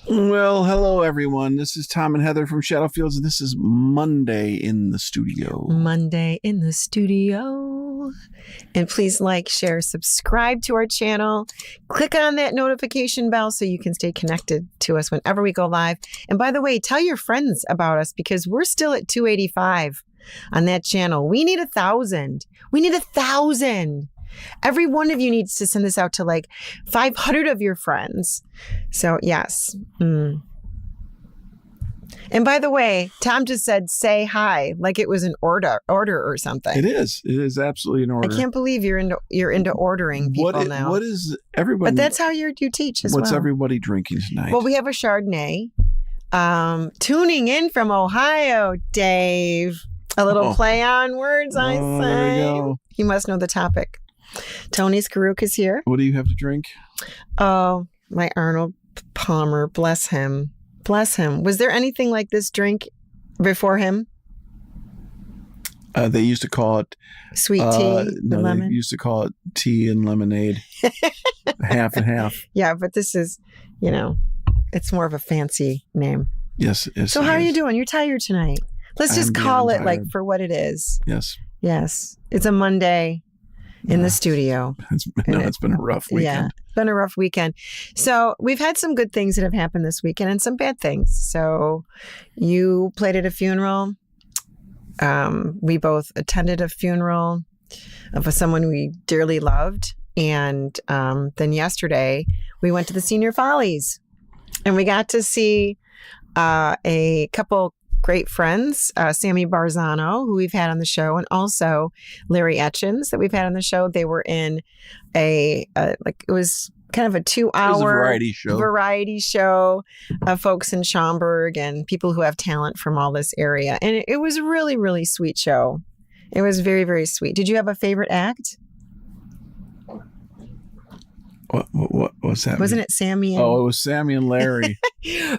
Well, hello everyone. This is Tom and Heather from Shadowfields, and this is Monday in the studio. Monday in the studio. And please like, share, subscribe to our channel. Click on that notification bell so you can stay connected to us whenever we go live. And by the way, tell your friends about us because we're still at 285 on that channel. We need 1,000. We need 1,000. Every one of you needs to send this out to like 500 of your friends. So yes. And by the way, Tom just said, say hi, like it was an order or something. It is. It is absolutely an order. I can't believe you're into ordering people now. What is everybody? But that's how you teach as well. What's everybody drinking tonight? Well, we have a Chardonnay. Tuning in from Ohio, Dave. A little play on words, I say. There we go. You must know the topic. Tony Skarouk is here. What do you have to drink? Oh, my Arnold Palmer. Bless him. Bless him. Was there anything like this drink before him? They used to call it sweet tea, no, lemon. They used to call it tea and lemonade, half and half. Yeah, but this is, it's more of a fancy name. Yes. So how are you doing? You're tired tonight. Let's just call it like tired. for what it is. Yes. Yes. It's a Monday in the studio. It's been a rough weekend. Yeah, it's been a rough weekend. So we've had some good things that have happened this weekend and some bad things. So you played at a funeral. We both attended a funeral of someone we dearly loved. And then yesterday we went to the Senior Follies and we got to see a couple great friends, Sammy Barzano, who we've had on the show, and also Larry Etchins that we've had on the show. They were in it was kind of a 2-hour variety show of folks in Schaumburg and people who have talent from all this area. And it was a really, really sweet show. It was very, very sweet. Did you have a favorite act? What was that? Wasn't it Sammy? It was Sammy and Larry.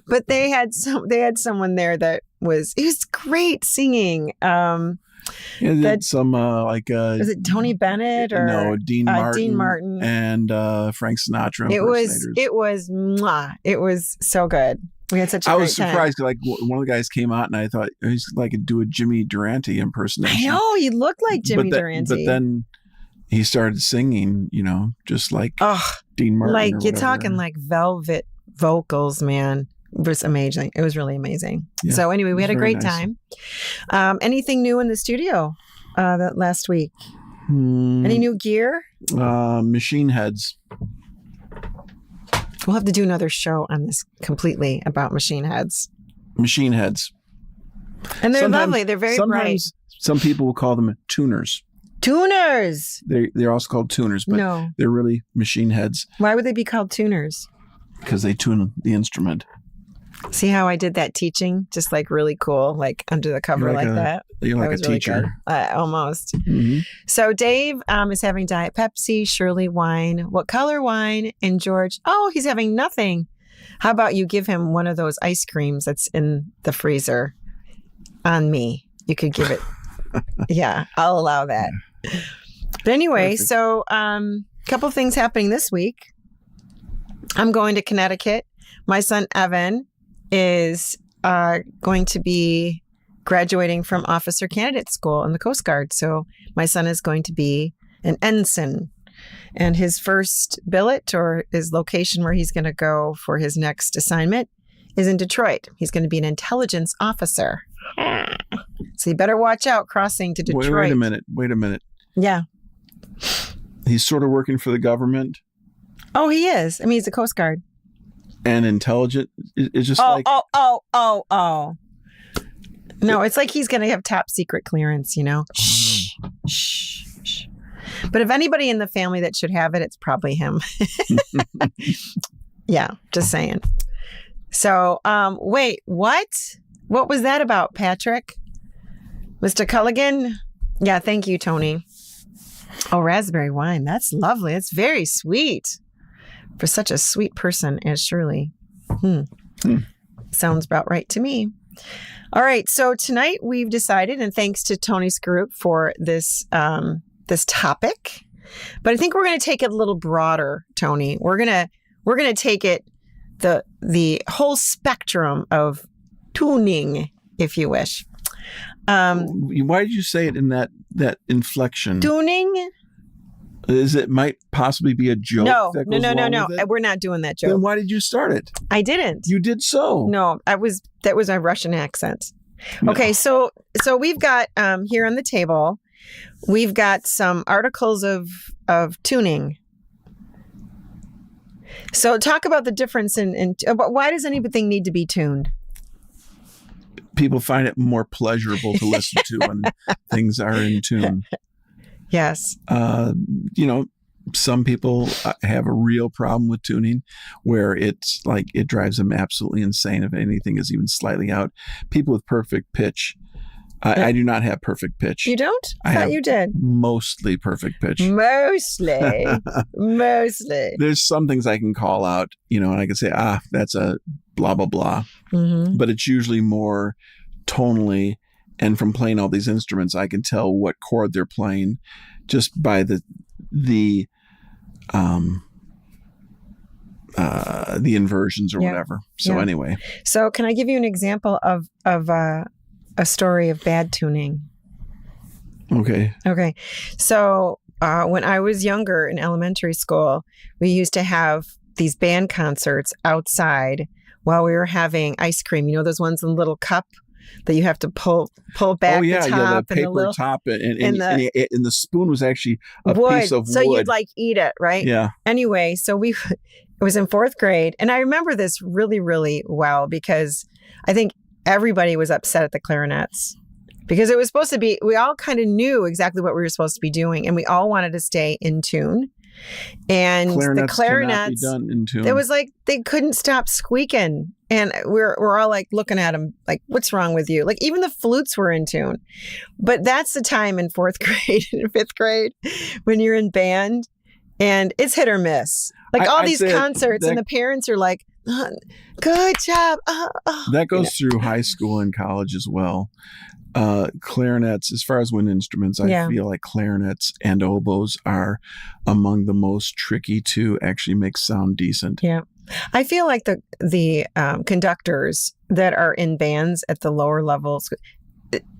But they had someone there that was great singing. Was it Tony Bennett or no, Dean Martin? Dean Martin and Frank Sinatra. It was mwah. It was so good. We had such a great time. I was surprised. Like one of the guys came out and I thought he's like do a Jimmy Durante impersonation. I know he looked like Jimmy Durante. But then he started singing, just like Dean Martin. Like you're talking like velvet vocals, man. It was amazing. It was really amazing. Yeah, so anyway, we had a great time. Anything new in the studio that last week? Any new gear? Machine heads. We'll have to do another show on this completely about machine heads. Machine heads. And they're lovely. They're very bright. Some people will call them tuners. Tuners. They're also called tuners, but they're really machine heads. Why would they be called tuners? Because they tune the instrument. See how I did that teaching? Just like really cool, like under the cover like that. You're like a teacher. Really almost. Mm-hmm. So Dave is having Diet Pepsi, Shirley wine. What color wine? And George, he's having nothing. How about you give him one of those ice creams that's in the freezer on me? You could give it. Yeah, I'll allow that. But anyway, perfect. So a couple of things happening this week. I'm going to Connecticut. My son Evan is going to be graduating from officer candidate school in the Coast Guard. So my son is going to be an ensign. And his first billet or his location where he's going to go for his next assignment is in Detroit. He's going to be an intelligence officer. So you better watch out crossing to Detroit. Wait a minute. Yeah. He's sort of working for the government. Oh, he is. I mean, he's a Coast Guard. And intelligent. It's just No, it's like he's going to have top secret clearance, Shh. But if anybody in the family that should have it, it's probably him. Yeah, just saying. So, wait, what? What was that about, Patrick? Mr. Culligan? Yeah, thank you, Tony. Oh, raspberry wine. That's lovely. It's very sweet for such a sweet person as Shirley. Sounds about right to me. All right. So tonight we've decided, and thanks to Tony Skarouk for this topic, but I think we're going to take it a little broader, Tony. We're going to take it the whole spectrum of tuning, if you wish. Why did you say it in that inflection? Tuning? Is it might possibly be a joke? No. That goes along with it? We're not doing that joke. Then why did you start it? I didn't. You did so. No, that was a Russian accent. No. Okay, so we've got here on the table, we've got some articles of tuning. So talk about the difference in why does anything need to be tuned? People find it more pleasurable to listen to when things are in tune. Yes. Some people have a real problem with tuning where it's like it drives them absolutely insane if anything is even slightly out. People with perfect pitch. I do not have perfect pitch. You don't? I thought have you did. Mostly perfect pitch. Mostly. There's some things I can call out, and I can say, that's a blah, blah, blah. Mm-hmm. But it's usually more tonally. And from playing all these instruments, I can tell what chord they're playing just by the inversions or whatever. So anyway. So can I give you an example of a story of bad tuning? Okay. Okay. So when I was younger in elementary school, we used to have these band concerts outside while we were having ice cream. You know those ones in a little cup that you have to pull back the top the paper and the little top, and the spoon was actually a piece of wood. So you'd eat it, right? Yeah. Anyway, so it was in 4th grade, and I remember this really, really well because I think everybody was upset at the clarinets because it was supposed to be. We all kind of knew exactly what we were supposed to be doing, and we all wanted to stay in tune. And the clarinets, cannot be done in tune. It was like they couldn't stop squeaking, and we're all looking at them like, "What's wrong with you?" Like even the flutes were in tune, but that's the time in 4th grade and 5th grade when you're in band, and it's hit or miss. All these concerts, and the parents are like, "Good job." That goes through high school and college as well. Clarinets, as far as wind instruments, I feel like clarinets and oboes are among the most tricky to actually make sound decent. Yeah. I feel like the conductors that are in bands at the lower levels,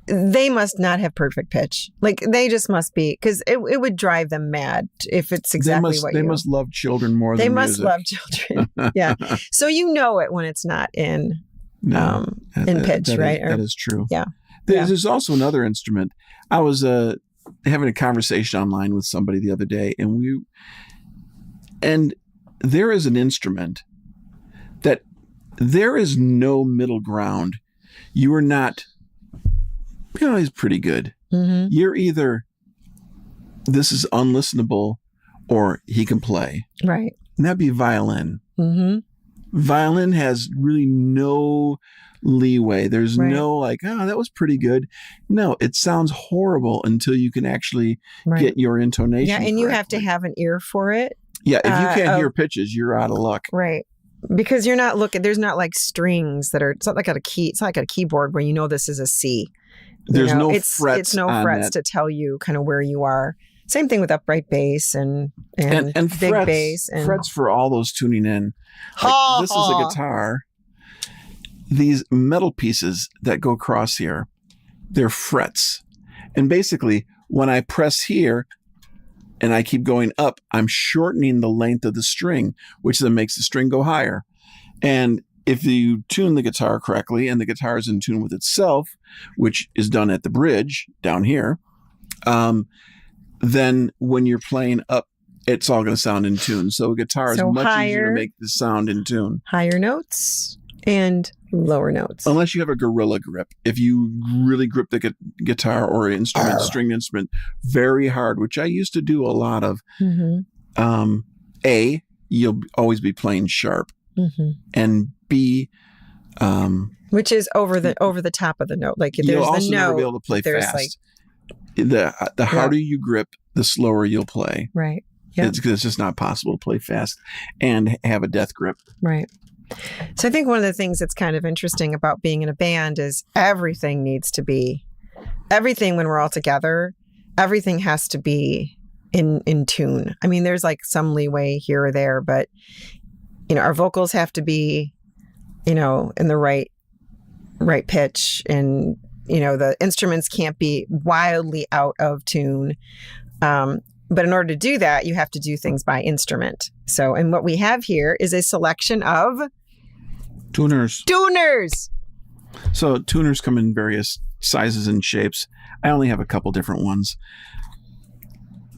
they must not have perfect pitch. They just must be, because it would drive them mad if it's exactly they must love children more than music. They must love children. Yeah. So you know it when it's not in pitch, right? That is true. Yeah. There's also another instrument. I was having a conversation online with somebody the other day, and there is an instrument that there is no middle ground. You are not, he's pretty good. Mm-hmm. You're either, this is unlistenable, or he can play. Right. And that'd be violin. Mm-hmm. Violin has really no leeway. There's no that was pretty good. No, it sounds horrible until you can actually get your intonation. Yeah, and you have to have an ear for it. Yeah, if you can't hear pitches, you're out of luck. Right. Because you're not looking, there's not strings that are, it's not like a key, it's not like a keyboard where this is a C. There's no frets. It's no frets to tell you kind of where you are. Same thing with upright bass and big frets, bass. And frets for all those tuning in. This is a guitar. These metal pieces that go across here, they're frets. And basically, when I press here and I keep going up, I'm shortening the length of the string, which then makes the string go higher. And if you tune the guitar correctly and the guitar is in tune with itself, which is done at the bridge down here, then when you're playing up, it's all going to sound in tune. So a guitar is much easier to make the sound in tune. Higher notes and lower notes. Unless you have a gorilla grip. If you really grip the guitar or stringed instrument very hard, which I used to do a lot of, A, you'll always be playing sharp. Mm-hmm. And B, which is over the top of the note. Like if there's you'll also the note, never be able to play fast. The harder you grip, the slower you'll play. Right. Yeah. It's just not possible to play fast and have a death grip. Right. So I think one of the things that's kind of interesting about being in a band is everything when we're all together, everything has to be in tune. I mean, there's some leeway here or there, but our vocals have to be, in the right pitch, and the instruments can't be wildly out of tune. But in order to do that, you have to do things by instrument. So, and what we have here is a selection of tuners. So tuners come in various sizes and shapes. I only have a couple different ones.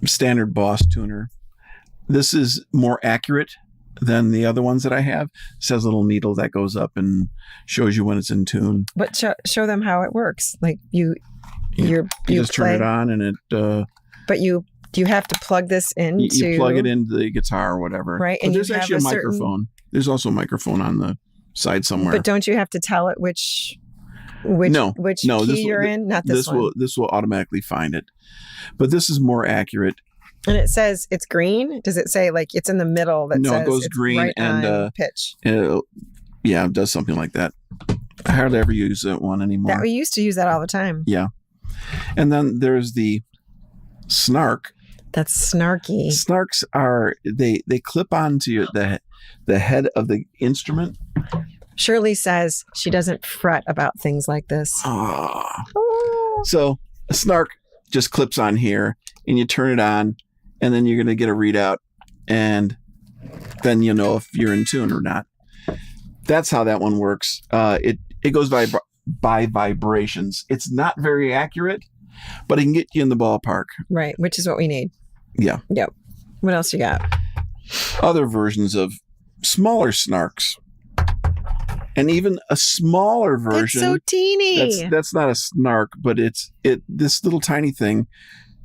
Standard Boss tuner. This is more accurate than the other ones that I have. It has a little needle that goes up and shows you when it's in tune. But show them how it works. Like you just turn it on and it. But you have to plug this into. You plug it into the guitar or whatever. Right. And there's actually a microphone. There's also a microphone on the side somewhere. But don't you have to tell it which key you're in? Not this one. This will automatically find it. But this is more accurate. And it says it's green. Does it say like it's in the middle? No, says it goes it's green right and on pitch. It does something like that. I hardly ever use that one anymore. We used to use that all the time. Yeah. And then there's the snark. That's snarky. Snarks are they clip onto the head of the instrument. Shirley says she doesn't fret about things like this. So a snark just clips on here, and you turn it on, and then you're going to get a readout, and then you know if you're in tune or not. That's how that one works. It goes by vibrations. It's not very accurate, but it can get you in the ballpark. Right, which is what we need. Yeah. Yep. What else you got? Other versions of smaller snarks. And even a smaller version. It's so teeny. That's not a snark, but this little tiny thing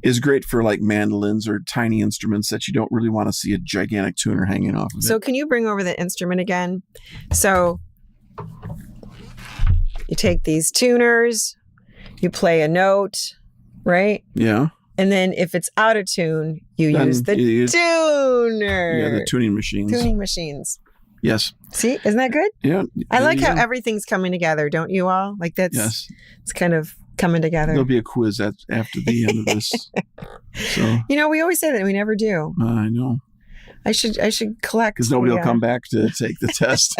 is great for like mandolins or tiny instruments that you don't really want to see a gigantic tuner hanging off of it. So can you bring over the instrument again? So you take these tuners, you play a note, right? Yeah. And then if it's out of tune, you use the tuner. Yeah, the tuning machines. Tuning machines. Yes. See, isn't that good? Yeah. I like how everything's coming together, don't you all? Like yes. It's kind of coming together. There'll be a quiz after the end of this. So we always say that we never do. I know. I should collect because nobody will come back to take the test.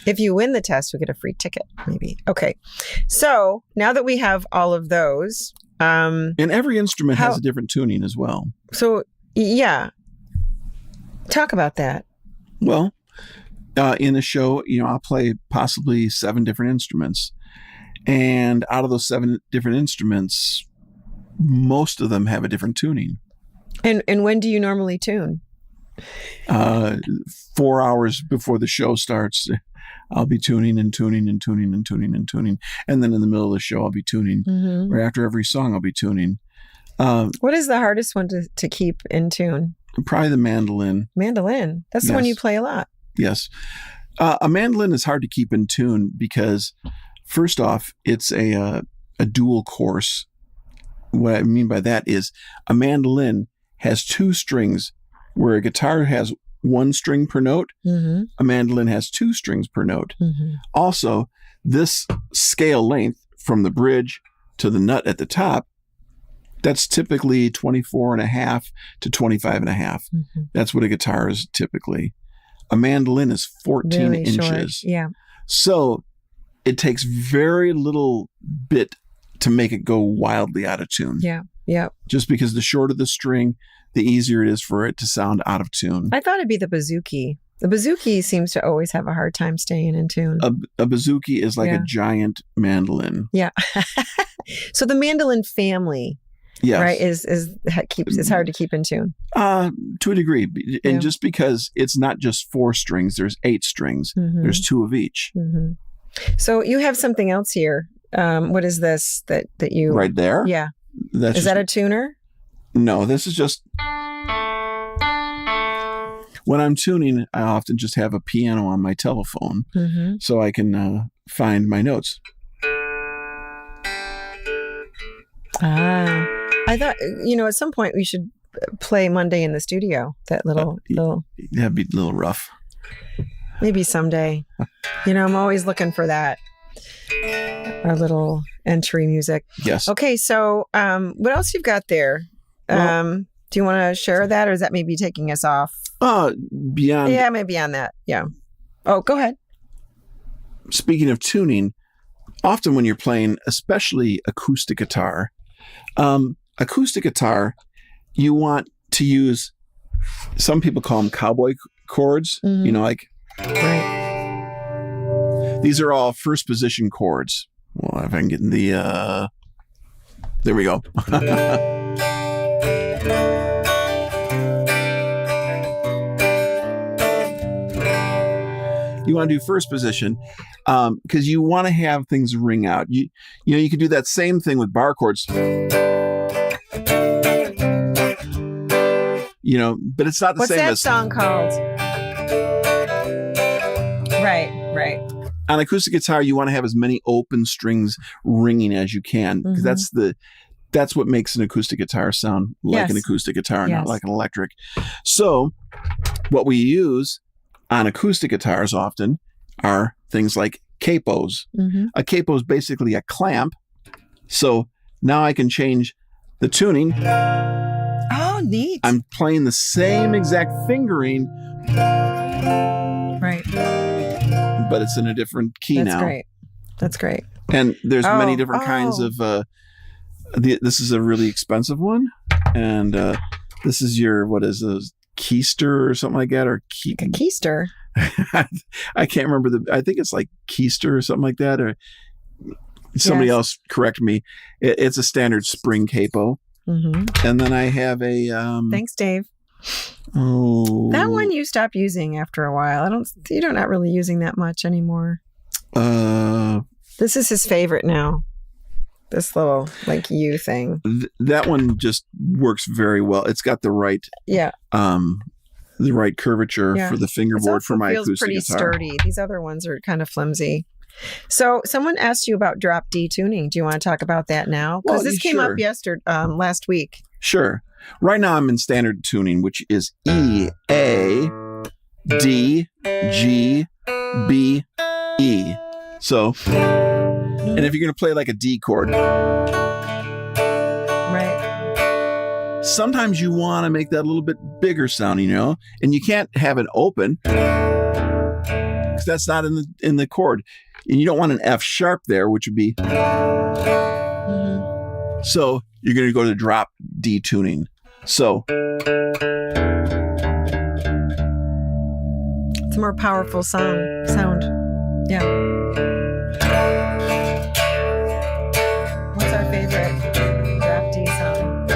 If you win the test, you'll get a free ticket, maybe. Okay. So now that we have all of those, and every instrument has a different tuning as well. So yeah, talk about that. Well, in a show, I'll play possibly 7 different instruments. And out of those 7 different instruments, most of them have a different tuning. And when do you normally tune? 4 hours before the show starts, I'll be tuning and tuning and tuning and tuning and tuning. And then in the middle of the show, I'll be tuning. Mm-hmm. Right after every song, I'll be tuning. What is the hardest one to keep in tune? Probably the mandolin. Mandolin. That's the one you play a lot. Yes. A mandolin is hard to keep in tune because, first off, it's a dual course. What I mean by that is a mandolin has 2 strings, where a guitar has 1 string per note. Mm-hmm. A mandolin has 2 strings per note. Mm-hmm. Also, this scale length from the bridge to the nut at the top, that's typically 24.5 to 25.5. Mm-hmm. That's what a guitar is typically. A mandolin is 14 really inches. Short. Yeah. So it takes very little bit to make it go wildly out of tune. Yeah. Yeah. Just because the shorter the string, the easier it is for it to sound out of tune. I thought it'd be the bouzouki. The bouzouki seems to always have a hard time staying in tune. A bouzouki is like a giant mandolin. Yeah. So the mandolin family, right, it's hard to keep in tune. To a degree, and just because it's not just 4 strings, there's 8 strings. Mm-hmm. There's 2 of each. Mm-hmm. So you have something else here. What is this that you right there? Yeah. Is that a tuner? No, this is just when I'm tuning. I often just have a piano on my telephone, so I can find my notes. I thought at some point we should play Monday in the studio. That little that'd be a little rough. Maybe someday. I'm always looking for that. Our little entry music. Yes. Okay, so what else you've got there? Do you want to share that, or is that maybe taking us off? Beyond. Yeah, maybe on that. Yeah. Oh, go ahead. Speaking of tuning, often when you're playing, especially acoustic guitar, you want to use, some people call them cowboy chords, Mhm. like Right. these are all first position chords. Well, if I can get in the, there we go. You want to do first position because you want to have things ring out. You can do that same thing with bar chords. But it's not the What's same that as song called? Right. on acoustic guitar. You want to have as many open strings ringing as you can because that's what makes an acoustic guitar sound like an acoustic guitar, not like an electric. So what we use on acoustic guitars often are things like capos. Mm-hmm. A capo is basically a clamp. So now I can change the tuning. Oh, neat. I'm playing the same exact fingering, right. but it's in a different key now. That's great. And there's many different kinds of. This is a really expensive one, and this is your what is this? Keister or something like that, or Keister. I can't remember I think it's like Keister or something like that, or somebody else correct me. It's a standard spring capo. Mm-hmm. And then I have a thanks, Dave. Oh, that one you stopped using after a while. You're not really using that much anymore. This is his favorite now. This little U thing. That one just works very well. It's got the right the right curvature for the fingerboard for my acoustic guitar. It feels pretty sturdy. These other ones are kind of flimsy. So someone asked you about drop D tuning. Do you want to talk about that now? Because this came up last week. Sure. Right now I'm in standard tuning, which is E, A, D, G, B, E. So, and if you're going to play like a D chord, right? Sometimes you want to make that a little bit bigger sounding, and you can't have it open because that's not in the chord, and you don't want an F sharp there, which would be. Mm-hmm. So you're going to go to drop D tuning. So it's a more powerful sound. Yeah. What's our favorite drop D sound?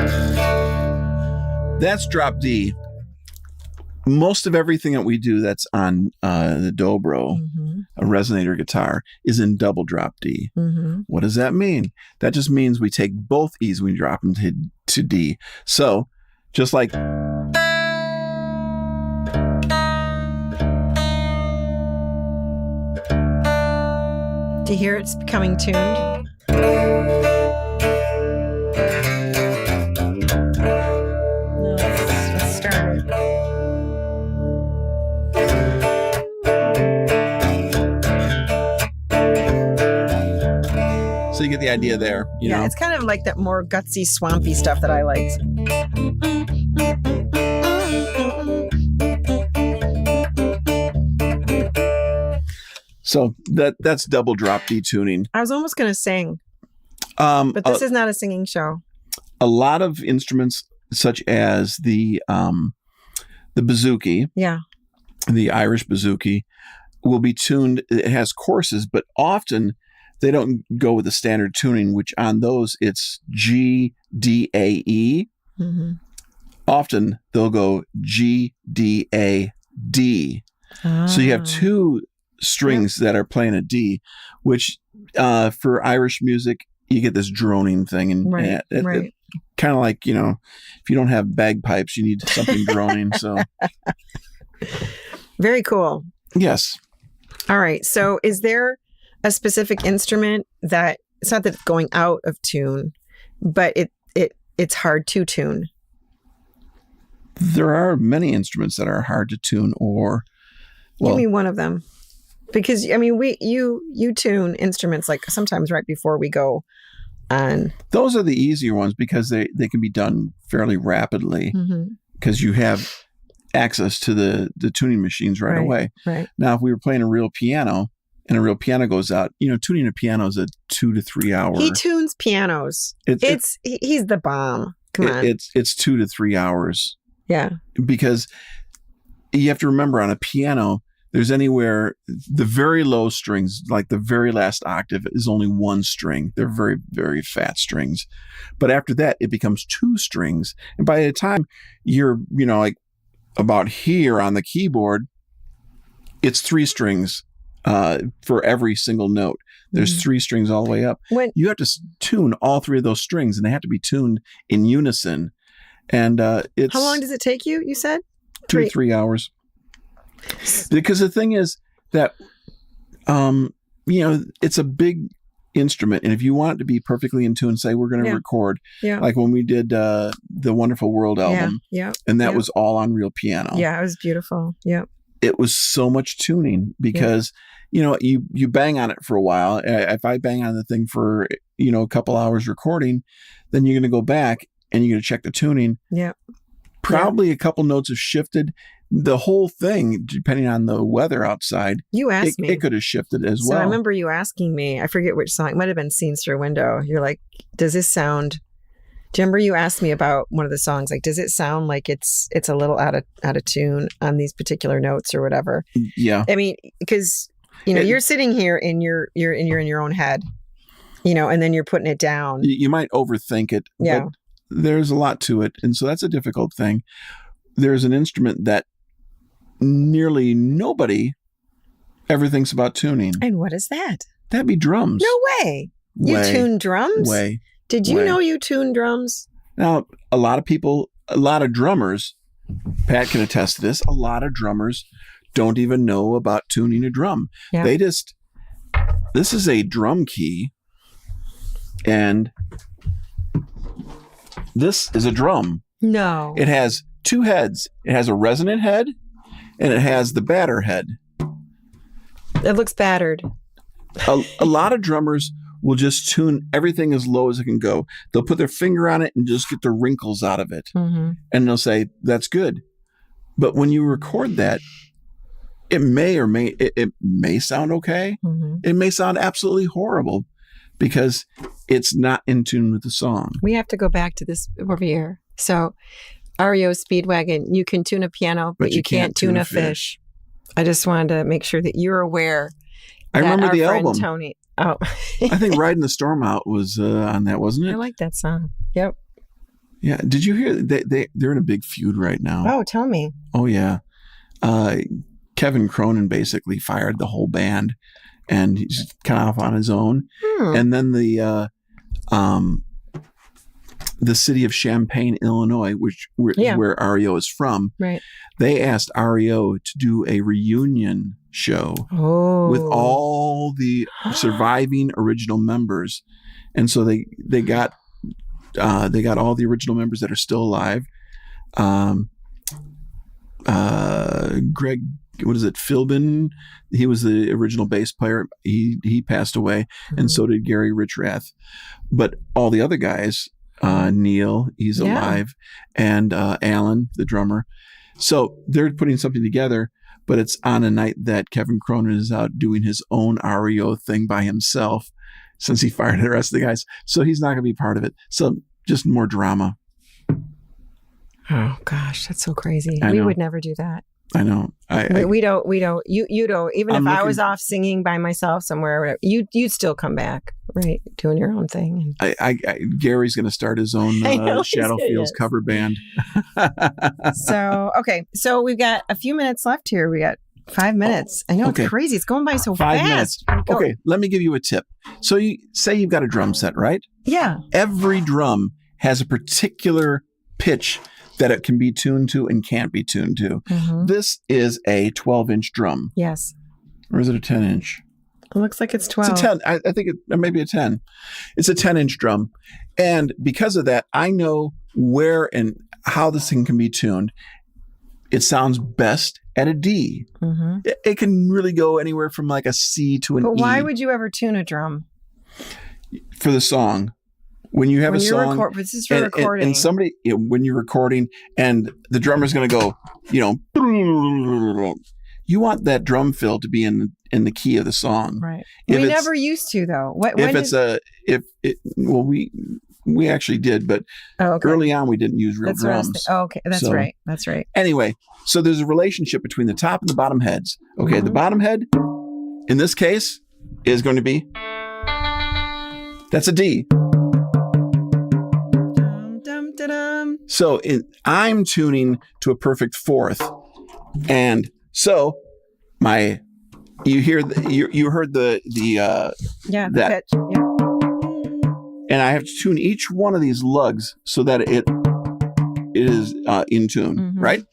That's drop D. Most of everything that we do that's on the dobro, a resonator guitar, is in double drop D. Mm-hmm. What does that mean? That just means we take both E's, we drop them to D. So just like. Do you hear it's becoming tuned? No, let's start. So you get the idea there. You know? It's kind of like that more gutsy, swampy stuff that I like. So that's double drop D tuning. I was almost going to sing, but this is not a singing show. A lot of instruments, such as the bouzouki, the Irish bouzouki, will be tuned. It has courses, but often they don't go with the standard tuning, which on those it's G, D, A, E. Mm-hmm. Often they'll go G, D, A, D. So you have two strings that are playing a D, which for Irish music, you get this droning thing. And it kind of like, if you don't have bagpipes, you need something droning. So very cool. Yes. All right. So is there a specific instrument that it's not that it's going out of tune, but it's hard to tune? There are many instruments that are hard to tune, or give me one of them, because you tune instruments like sometimes right before we go on. Those are the easier ones because they can be done fairly rapidly because you have access to the tuning machines right away. Right. Now, if we were playing a real piano and a real piano goes out, tuning a piano is a 2 to 3 hour. He tunes pianos. He's the bomb. Come on. It's 2 to 3 hours. Yeah. Because you have to remember, on a piano, there's anywhere, the very low strings, like the very last octave, is only one string. They're very, very fat strings. But after that, it becomes 2 strings. And by the time you're, like about here on the keyboard, it's 3 strings for every single note. There's 3 strings all the way up. You have to tune all 3 of those strings, and they have to be tuned in unison. And it's... How long does it take you, you said? 2 to 3 hours. Because the thing is that, it's a big instrument. And if you want it to be perfectly in tune, say we're going to record, like when we did the Wonderful World album, and that was all on real piano. Yeah, it was beautiful. Yeah. It was so much tuning because, you bang on it for a while. If I bang on the thing for, a couple hours recording, then you're going to go back and you're going to check the tuning. Yeah. Probably a couple notes have shifted. The whole thing, depending on the weather outside, you asked me. It could have shifted as well. So I remember you asking me, I forget which song, it might have been Scenes Through a Window. You're like, does this sound... Do you remember you asked me about one of the songs? Like, does it sound like it's a little out of tune on these particular notes or whatever? Yeah. I mean, because you're sitting here and you're in your own head, and then you're putting it down. You might overthink it. Yeah. But there's a lot to it, and so that's a difficult thing. There's an instrument that nearly nobody ever thinks about tuning. And what is that? That'd be drums. No way. You tune drums? Way. Did you know you tune drums? Now, a lot of drummers, Pat can attest to this, a lot of drummers don't even know about tuning a drum. Yeah. This is a drum key, and this is a drum. No. It has 2 heads. It has a resonant head, and it has the batter head. It looks battered. A lot of drummers will just tune everything as low as it can go. They'll put their finger on it and just get the wrinkles out of it. Mm-hmm. And they'll say, that's good. But when you record that, it may sound okay. Mm-hmm. It may sound absolutely horrible because it's not in tune with the song. We have to go back to this over here. So REO Speedwagon, you can tune a piano, but you can't tune a fish. I just wanted to make sure that you're aware. I remember the album. Tony. Oh. I think Riding the Storm Out was on that, wasn't it? I like that song. Yep. Yeah. Did you hear they're in a big feud right now? Oh, tell me. Oh, yeah. Kevin Cronin basically fired the whole band, and he's kind of off on his own. And then the city of Champaign, Illinois, where REO is from, right? They asked REO to do a reunion show with all the surviving original members, and so they got all the original members that are still alive. Greg, what is it? Philbin, he was the original bass player. He passed away, and so did Gary Richrath. But all the other guys, Neil, he's alive, and Alan, the drummer. So they're putting something together, but it's on a night that Kevin Cronin is out doing his own REO thing by himself, since he fired the rest of the guys. So he's not going to be part of it. So just more drama. Oh gosh, that's so crazy. We would never do that. I know. We don't. You don't. Even if I was off singing by myself somewhere, or whatever, you'd still come back, right? Doing your own thing. Gary's going to start his own Shadowfields cover band. So we've got a few minutes left here. We got 5 minutes. I know it's crazy. It's going by so 5 fast. Minutes. Okay, let me give you a tip. So you say you've got a drum set, right? Yeah. Every drum has a particular pitch that it can be tuned to and can't be tuned to. Mm-hmm. This is a 12-inch drum. Yes. Or is it a 10-inch? It looks like it's 12. It's a 10. I think it may be a 10. It's a 10-inch drum. And because of that, I know where and how this thing can be tuned. It sounds best at a D. Mm-hmm. It can really go anywhere from like a C to an E. But why would you ever tune a drum? For the song. When you have a song, this is for recording. and somebody, when you're recording, and the drummer's going to go, you want that drum fill to be in the key of the song. Right. If We never used to though. We actually did, but early on we didn't use real drums. Okay, that's right. That's right. Anyway, so there's a relationship between the top and the bottom heads. Okay, the bottom head, in this case, is going to be, that's a D. So I'm tuning to a perfect fourth, and so you heard the pitch. Yeah. And I have to tune each one of these lugs so that it is in tune, right?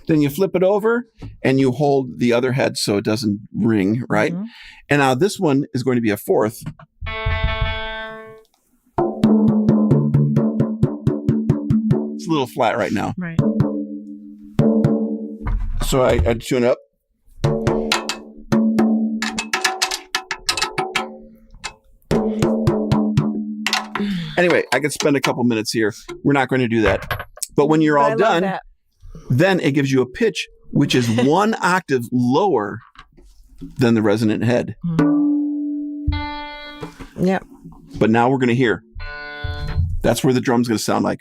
Then you flip it over and you hold the other head so it doesn't ring, right? And now this one is going to be a fourth. It's a little flat right now. Right. So I tune up. Anyway, I could spend a couple minutes here. We're not going to do that. But when you're all done, then it gives you a pitch which is one octave lower than the resonant head. Yep. But now we're going to hear. That's where the drum's going to sound like.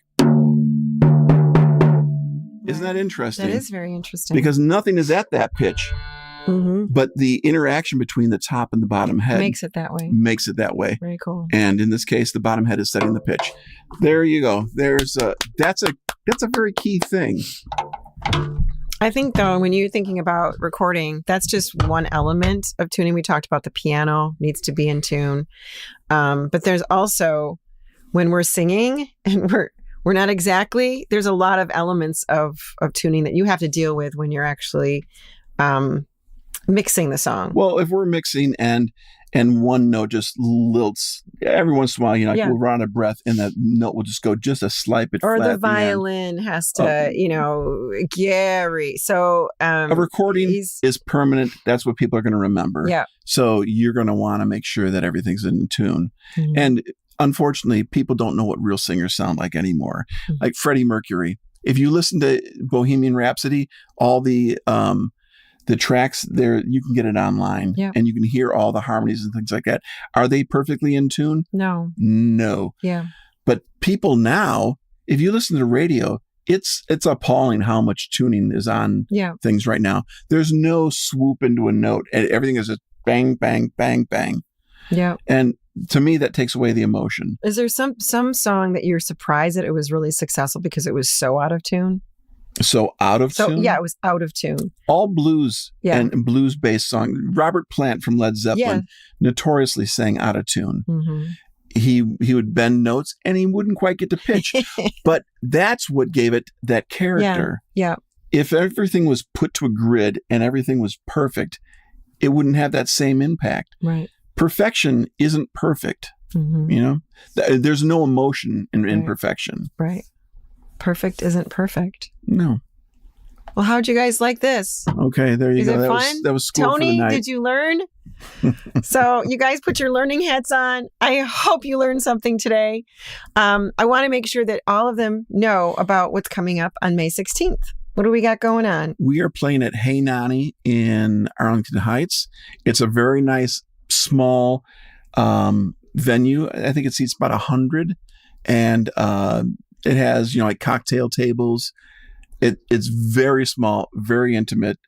Isn't that interesting? That is very interesting. Because nothing is at that pitch. But the interaction between the top and the bottom head makes it that way. Very cool. And in this case, the bottom head is setting the pitch. There you go. That's a very key thing. I think though, when you're thinking about recording, that's just one element of tuning. We talked about the piano needs to be in tune. But there's also when we're singing and we're not exactly, there's a lot of elements of tuning that you have to deal with when you're actually mixing the song. Well, if we're mixing and one note just lilts every once in a while, we'll run out of breath and that note will just go just a slight bit or flat. Or the violin has to, Gary. So a recording is permanent. That's what people are going to remember. Yeah. So you're going to want to make sure that everything's in tune. And unfortunately, people don't know what real singers sound like anymore. Like Freddie Mercury. If you listen to Bohemian Rhapsody, all the tracks there, you can get it online and you can hear all the harmonies and things like that. Are they perfectly in tune? No. Yeah. But people now, if you listen to the radio, it's appalling how much tuning is on things right now. There's no swoop into a note. Everything is just bang, bang, bang, bang. Yeah. And to me, that takes away the emotion. Is there some song that you're surprised that it was really successful because it was so out of tune? So out of tune? Yeah, it was out of tune. All blues and blues-based songs. Robert Plant from Led Zeppelin notoriously sang out of tune. He would bend notes and he wouldn't quite get to pitch. But that's what gave it that character. Yeah. If everything was put to a grid and everything was perfect, it wouldn't have that same impact. Right. Perfection isn't perfect. There's no emotion in perfection. Right. Perfect isn't perfect. No. Well, how'd you guys like this? Okay, there you go. Is it fun? That was school Tony, for the night. did you learn? So you guys put your learning hats on. I hope you learned something today. I want to make sure that all of them know about what's coming up on May 16th. What do we got going on? We are playing at Hey Nani in Arlington Heights. It's a very nice, small venue. I think it seats about 100. And it has, like cocktail tables. It's very small, very intimate,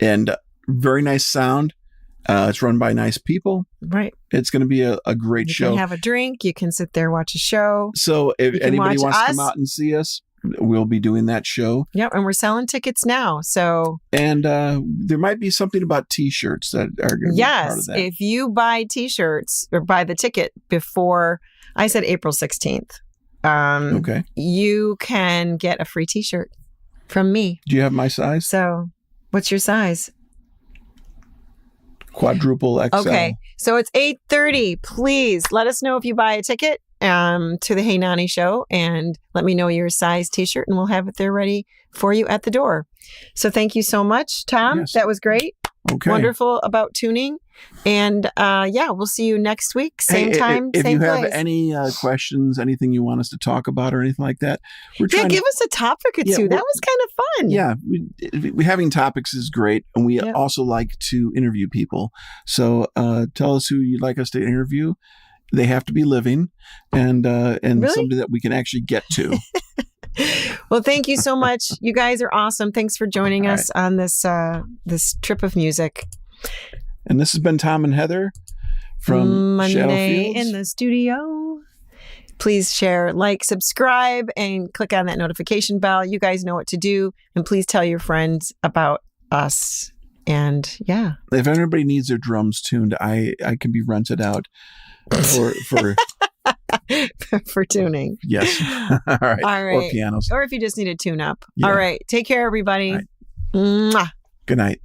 and very nice sound. It's run by nice people. Right. It's going to be a great show. You can have a drink. You can sit there, watch a show. So if anybody wants to come out and see us, we'll be doing that show. Yep. And we're selling tickets now. So. And there might be something about T-shirts that are going to be part of that. Yes. If you buy T-shirts or buy the ticket before, I said April 16th. Okay. You can get a free T-shirt from me. Do you have my size? So what's your size? Quadruple XL. Okay. So it's 8:30. Please let us know if you buy a ticket to the Hey Nani show and let me know your size T-shirt and we'll have it there ready for you at the door. So thank you so much, Tom. Yes. That was great. Okay. Wonderful about tuning. And we'll see you next week. Same time, if same you have place. any questions, anything you want us to talk about or anything like that, give us a topic or two. That was kind of fun. Yeah, we having topics is great, and we Yep. also like to interview people. So tell us who you'd like us to interview. They have to be living, and Really? somebody that we can actually get to. Well, thank you so much. You guys are awesome. Thanks for joining All us on this this trip of music. And this has been Tom and Heather from Monday Shadowfields. in the studio. Please share, like, subscribe, and click on that notification bell. You guys know what to do. And please tell your friends about us. And yeah. If anybody needs their drums tuned, I can be rented out for for tuning. yes. All right. All right. Or pianos. Or if you just need a tune up. Yeah. All right. Take care, everybody. All right. Mwah. Good night.